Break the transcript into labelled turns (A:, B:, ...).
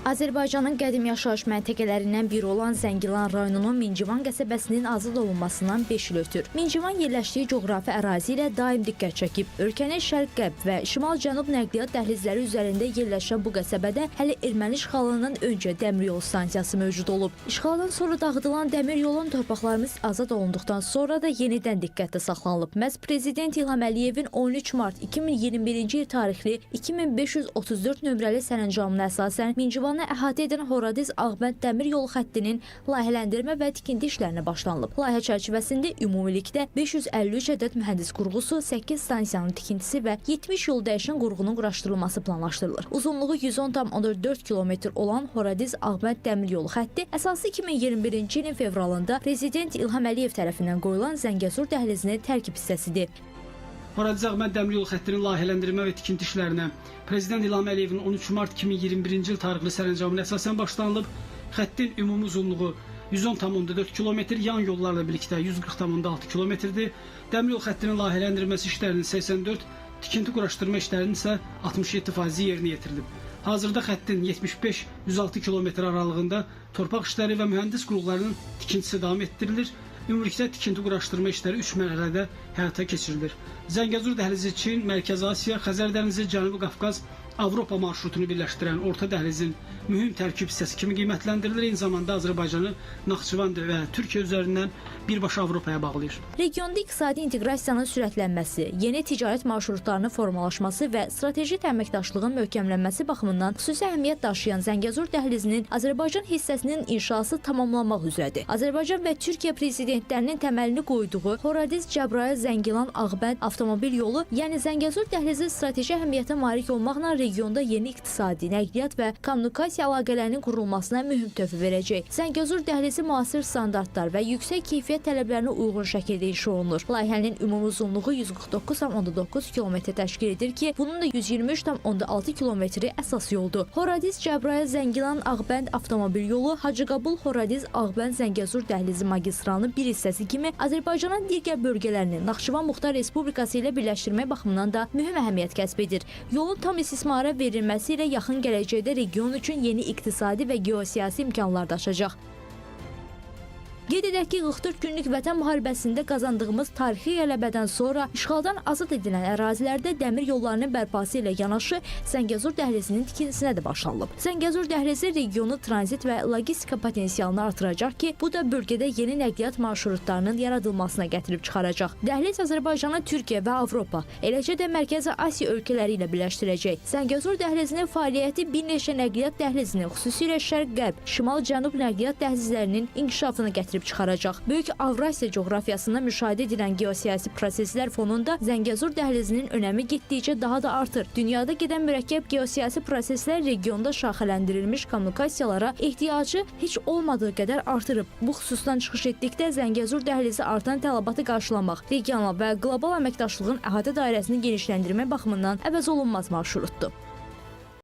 A: Azərbaycanın qədim yaşayış məntəqələrindən biri olan Zəngilan rayonunun Mincivan qəsəbəsinin azad olunmasından 5 il ötür. Mincivan yerləşdiyi coğrafi ərazi ilə daim diqqət çəkib. Ölkənin şərq-qərb və şimal-cənub nəqliyyat dəhlizləri üzərində yerləşən bu qəsəbədə hələ erməni işğalından öncə dəmir yolu stansiyası mövcud olub. İşğaldan sonra dağıdılan dəmir yolun torpaqlarımız azad olunduqdan sonra da yenidən diqqətdə saxlanılıb. Məhz Prezident İlham Əliyevin 13 mart 2021-ci il tarixli 2534 nömrəli sərəncamına əsasən Mincivan əhatə edən Horadiz-Ağbənd dəmir yolu xəttinin layihələndirmə və tikinti işlərinə başlanılıb. Layihə çərçivəsində ümumilikdə 553 ədəd mühəndis qurğusu, 8 stansiyanın tikintisi və 70 yol dəyişən qurğunun quraşdırılması planlaşdırılır. Uzunluğu 110,4 km olan Horadiz-Ağbənd dəmir yolu xətti əsası 2021-ci ilin fevralında Prezident İlham Əliyev tərəfindən qoyulan Zəngəzur dəhlizinin tərkib hissəsidir.
B: Horadiz-Ağbənd dəmir yolu xəttinin layihələndirmə və tikinti işlərinə Prezident İlham Əliyevin 13 mart 2021-ci il tarixli sərəncamına əsasən başlanılıb. Xəttin ümumi uzunluğu 110,4 km, yan yollarla birlikdə 140,6 km-dir. Dəmir yolu xəttinin layihələndirməsi işlərinin 84, tikinti quraşdırma işlərinin isə 67% yerinə yetirilib. Hazırda xəttin 75-106 km aralığında torpaq işləri və mühəndis qurğularının tikintisi davam etdirilir. Ümumilikdə tikinti quraşdırma işləri 3 mərhələdə həyata keçirilir. Zəngəzur dəhlizi Çin, Mərkəzi Asiya, Xəzər dənizi, Cənubi Qafqaz, Avropa marşrutunu birləşdirən orta dəhlizin mühüm tərkib hissəsi kimi qiymətləndirilir. Eyni zamanda Azərbaycanı Naxçıvan və Türkiyə üzərindən birbaşa Avropaya bağlayır.
A: Regionda iqtisadi inteqrasiyanın sürətlənməsi, yeni ticarət marşrutlarının formalaşması və strateji əməkdaşlığın möhkəmlənməsi baxımından xüsusi əhəmiyyət daşıyan Zəngəzur dəhlizinin Azərbaycan hissəsinin inşası tamamlanmaq üzrədir. Azərbaycan və Türkiyə prezidentlərinin təməlini qoyduğu Horadiz-Cəbrayıl-Zəngilan-Ağbənd avtomobil yolu, yəni Zəngəzur dəhlizi strateji əhəmiyyətə malik olmaqla regionda yeni iqtisadi, nəqliyyat və kommunikasiya əlaqələrinin qurulmasına mühüm töhfə verəcək. Zəngəzur dəhlizi müasir standartlar və yüksək keyfiyyət tələblərinə uyğun şəkildə inşa olunur. Layihənin ümumi uzunluğu 149,9 km təşkil edir ki, bunun da 123,6 km əsas yoldur. Horadiz-Cəbrayıl-Zəngilan-Ağbənd avtomobil yolu Hacıqabul-Horadiz-Ağbənd-Zəngəzur dəhlizi magistralının bir hissəsi kimi Azərbaycanın digər bölgələrini Naxçıvan Muxtar Respublikası ilə birləşdirmək baxımından da mühüm əhəmiyyət kəsb edir. Yolun tam istismara verilməsi ilə yaxın gələcəkdə region üçün yeni iqtisadi və geosiyasi imkanlar da açacaq. Qeyd edək ki, 44 günlük vətən müharibəsində qazandığımız tarixi qələbədən sonra işğaldan azad edilən ərazilərdə dəmir yollarının bərpası ilə yanaşı Zəngəzur dəhlizinin tikintisinə də başlanılıb. Zəngəzur dəhlizi regionu tranzit və logistika potensialını artıracaq ki, bu da bölgədə yeni nəqliyyat marşrutlarının yaradılmasına gətirib çıxaracaq. Dəhliz Azərbaycanı Türkiyə və Avropa, eləcə də Mərkəzi Asiya ölkələri ilə birləşdirəcək. Zəngəzur dəhlizinin fəaliyyəti bir neçə nəqliyyat dəhlizinin, xüsusilə şərq-qərb, şimal-cənub nəqliyyat dəhlizlərinin inkişafını gətirib çıxaracaq. Böyük Avrasiya coğrafiyasında müşahidə edilən geosiyasi proseslər fonunda Zəngəzur dəhlizinin önəmi getdikcə daha da artır. Dünyada gedən mürəkkəb geosiyasi proseslər regionda şaxələndirilmiş kommunikasiyalara ehtiyacı heç olmadığı qədər artırıb. Bu xüsusdan çıxış etdikdə Zəngəzur dəhlizi artan tələbatı qarşılamaq, regional və qlobal əməkdaşlığın əhatə dairəsini genişləndirmək baxımından əvəzolunmaz marşrutdur.